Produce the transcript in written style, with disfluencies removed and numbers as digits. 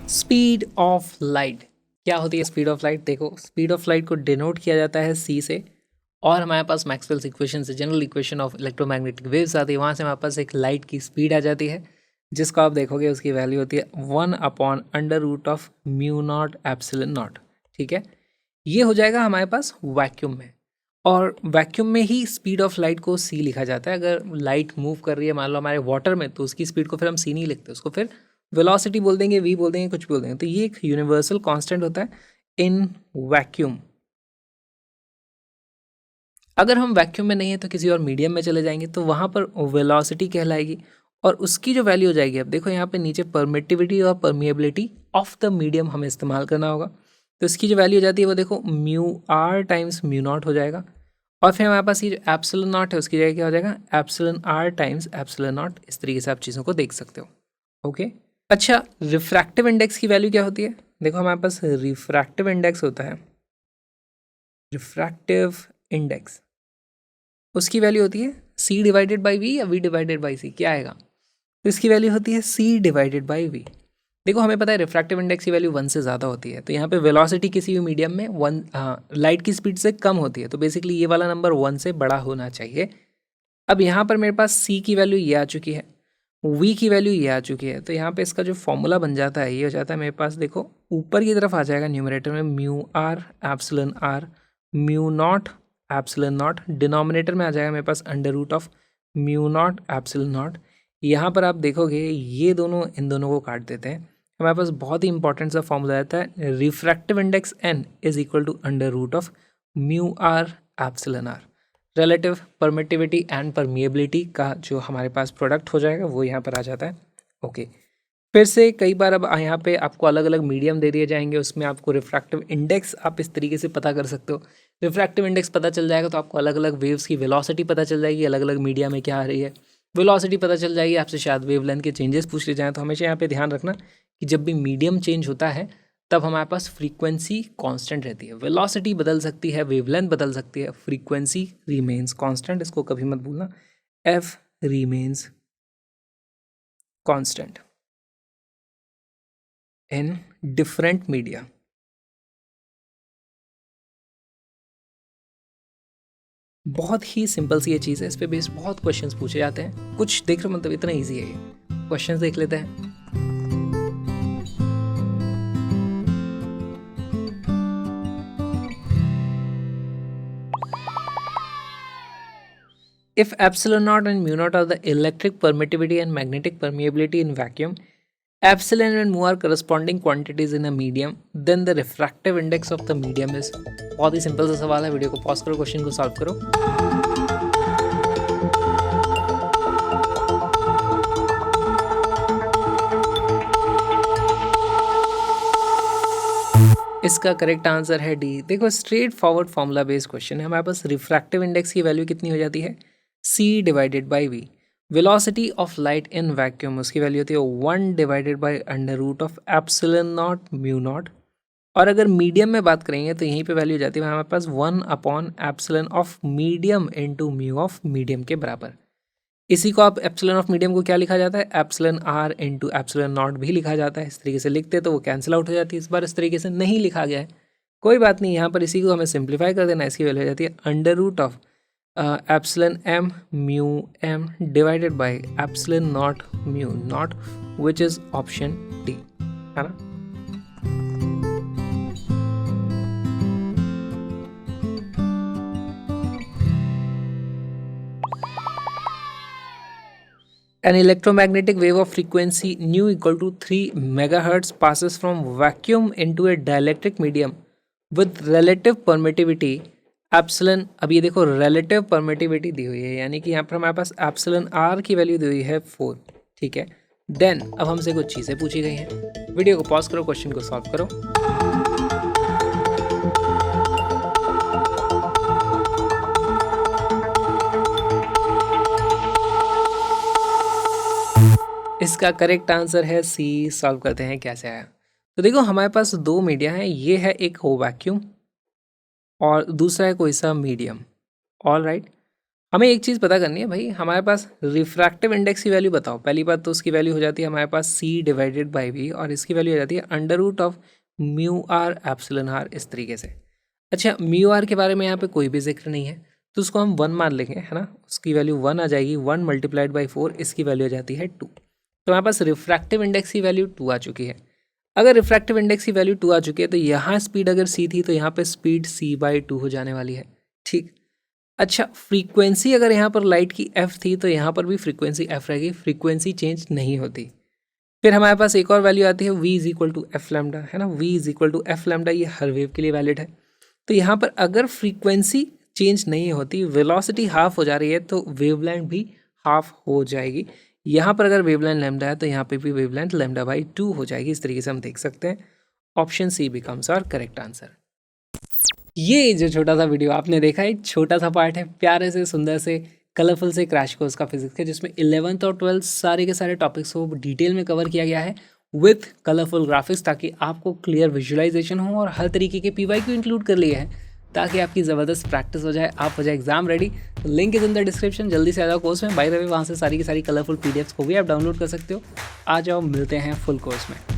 Speed of light क्या होती है? स्पीड ऑफ लाइट, देखो स्पीड ऑफ लाइट को डिनोट किया जाता है सी से, और हमारे पास मैक्सवेल्स इक्वेशन से general equation of electromagnetic waves आती है, वहाँ से हमारे पास एक लाइट की स्पीड आ जाती है, जिसको आप देखोगे उसकी वैल्यू होती है 1/√μ0 ठीक है। ये हो जाएगा हमारे पास वैक्यूम में, और वैक्यूम में ही स्पीड ऑफ लाइट को सी लिखा जाता है। अगर लाइट मूव कर रही है मान लो हमारे वाटर में, तो उसकी स्पीड को फिर हम सी नहीं लिखते, उसको फिर वेलोसिटी बोल देंगे, वी बोल देंगे, कुछ भी बोल देंगे। तो ये एक यूनिवर्सल कांस्टेंट होता है इन वैक्यूम। अगर हम वैक्यूम में नहीं है तो किसी और मीडियम में चले जाएंगे, तो वहाँ पर वेलोसिटी कहलाएगी, और उसकी जो वैल्यू हो जाएगी, अब देखो यहाँ पे नीचे परमिटिविटी और परमिएबिलिटी ऑफ द मीडियम हमें इस्तेमाल करना होगा। तो इसकी जो वैल्यू हो जाती है वो देखो μr टाइम्स μ0 हो जाएगा, और फिर हमारे पास ये जो एप्सिलॉन नॉट है उसकी जगह क्या हो जाएगा, epsilon r times epsilon not. इस तरीके से आप चीज़ों को देख सकते हो। ओके, अच्छा रिफ्रैक्टिव इंडेक्स की वैल्यू क्या होती है? देखो हमारे पास रिफ्रैक्टिव इंडेक्स होता है, रिफ्रैक्टिव इंडेक्स, उसकी वैल्यू होती है c डिवाइडेड बाई वी या v डिवाइडेड बाई सी, क्या आएगा? तो इसकी वैल्यू होती है c डिवाइडेड बाई वी। देखो हमें पता है रिफ्रैक्टिव इंडेक्स की वैल्यू 1 से ज़्यादा होती है, तो यहाँ पे वेलोसिटी किसी भी मीडियम में 1 लाइट की स्पीड से कम होती है, तो बेसिकली ये वाला नंबर 1 से बड़ा होना चाहिए। अब यहाँ पर मेरे पास c की वैल्यू ये आ चुकी है, v की वैल्यू ये आ चुकी है, तो यहाँ पे इसका जो फॉर्मूला बन जाता है ये हो जाता है मेरे पास, देखो ऊपर की तरफ आ जाएगा न्यूमरेटर में μr epsilon r μ0 epsilon naught, denominator में आ जाएगा मेरे पास √μ0 एप्सिलॉन नॉट। यहाँ पर आप देखोगे ये दोनों इन दोनों को काट देते हैं, हमारे पास बहुत ही इंपॉर्टेंट सा फॉर्मूला आता है, refractive index n is equal to √μr epsilon r। Relative permittivity and permeability का जो हमारे पास प्रोडक्ट हो जाएगा वो यहाँ पर आ जाता है। ओके, फिर से कई बार अब यहाँ पे आपको अलग अलग मीडियम दे दिए जाएंगे, उसमें आपको रिफ्रैक्टिव इंडेक्स आप इस तरीके से पता कर सकते हो। रिफ्रैक्टिव इंडेक्स पता चल जाएगा तो आपको अलग अलग वेव्स की वेलोसिटी पता चल जाएगी, अलग अलग मीडिया में क्या आ रही है, वेलोसिटी पता चल जाएगी। आपसे शायद वेवलेंथ के चेंजेस पूछ लिए जाएँ, तो हमेशा यहाँ पे ध्यान रखना कि जब भी मीडियम चेंज होता है तब हमारे पास फ्रीक्वेंसी कांस्टेंट रहती है। वेलोसिटी बदल सकती है, वेवलेंथ बदल सकती है, फ्रीक्वेंसी रिमेन्स कांस्टेंट, इसको कभी मत भूलना, F remains constant in different media. बहुत ही सिंपल सी ये चीज़ है, इस पे बेस्ड बहुत क्वेश्चंस पूछे जाते हैं, कुछ देख रहे हो, मतलब इतना इजी है ये। क्वेश्चंस देख लेते हैं। If epsilon naught and mu naught are the electric permittivity and magnetic permeability in vacuum, epsilon and mu are corresponding quantities in a medium, then the refractive index of the medium is। बहुत ही simple सा सवाल है, video को pause करो, question को solve करो। इसका correct answer है डी। देखो straight forward formula based question है, हमारे पास रिफ्रैक्टिव इंडेक्स की वैल्यू कितनी हो जाती है, c divided by V. Velocity of light in vacuum, उसकी वैल्यू होती है 1 divided by √epsilon naught mu naught. और अगर मीडियम में बात करेंगे तो यहीं पे वैल्यू हो जाती है हमारे पास 1/एप्सिलॉन of medium into mu of medium के बराबर। इसी को आप एप्सिलॉन ऑफ मीडियम को क्या लिखा जाता है, epsilon r into epsilon not भी लिखा जाता है। इस तरीके से लिखते तो वो कैंसिल आउट हो जाती है, इस बार इस तरीके से नहीं लिखा गया है, कोई बात नहीं, यहाँ पर इसी को हमें सिंप्लीफाई कर देना है। इसकी वैल्यू हो जाती है √of epsilon m mu m divided by epsilon naught mu not, which is option D, है ना। An electromagnetic wave of frequency nu equal to 3 megahertz passes from vacuum into a dielectric medium with relative permittivity epsilon. अब ये देखो relative permittivity दी हुई है, यानी कि यहाँ पर हमारे पास एप्सिलन r की वैल्यू दी हुई है 4, ठीक है। देन अब हमसे कुछ चीज़ें पूछी गई हैं, वीडियो को पॉज करो, क्वेश्चन को सॉल्व करो। इसका करेक्ट आंसर है सी। सॉल्व करते हैं कैसे आया। तो देखो हमारे पास दो मीडिया हैं, ये है एक हो वैक्यूम और दूसरा है कोई सा मीडियम। ऑल राइट, हमें एक चीज़ पता करनी है भाई, हमारे पास रिफ्रैक्टिव इंडेक्स की वैल्यू बताओ। पहली बात तो उसकी वैल्यू हो जाती है हमारे पास सी डिवाइडेड बाई वी, और इसकी वैल्यू हो जाती है under root of mu R epsilon R, इस तरीके से। अच्छा, म्यू आर के बारे में यहाँ पे कोई भी जिक्र नहीं है, तो उसको हम 1 मान लेंगे, है ना। उसकी वैल्यू 1 आ जाएगी, 1 मल्टीप्लाइड बाई 4, इसकी वैल्यू आ जाती है 2। तो हमारे पास रिफ्रैक्टिव इंडेक्स की वैल्यू 2 आ चुकी है। अगर रिफ्रैक्टिव इंडेक्स की वैल्यू 2 आ चुकी है तो यहाँ स्पीड अगर सी थी तो यहाँ पे स्पीड सी बाई 2 हो जाने वाली है, ठीक। अच्छा, फ्रीक्वेंसी अगर यहाँ पर लाइट की एफ थी तो यहाँ पर भी फ्रीक्वेंसी एफ रहेगी, फ्रीक्वेंसी चेंज नहीं होती। फिर हमारे पास एक और वैल्यू आती है v is equal to F lambda, है ना। v is equal to F lambda, ये हर वेव के लिए वैलिड है। तो यहाँ पर अगर फ्रीक्वेंसी चेंज नहीं होती, वेलोसिटी हाफ हो जा रही है, तो वेवलेंथ भी हाफ हो जाएगी। यहाँ पर अगर वेवलेंथ लैम्डा है तो यहाँ पे भी वेवलेंथ लैम्डा बाई 2 हो जाएगी। इस तरीके से हम देख सकते हैं option C becomes our correct answer. ये जो छोटा सा वीडियो आपने देखा, एक छोटा सा पार्ट है प्यारे से सुंदर से कलरफुल से क्रैश कोर्स का फिजिक्स के, जिसमें 11th और 12th सारे के सारे टॉपिक्स को डिटेल में कवर किया गया है विथ कलरफुल ग्राफिक्स, ताकि आपको क्लियर विजुअलाइजेशन हो, और हर तरीके के PYQ इंक्लूड कर लिए हैं ताकि आपकी ज़बरदस्त प्रैक्टिस हो जाए, आप हो जाए exam ready. Link is in the description, जल्दी से आ जाओ कोर्स में। बाय द वे, वहाँ से सारी की सारी कलरफुल PDFs को भी आप डाउनलोड कर सकते हो। आ जाओ, मिलते हैं फुल कोर्स में।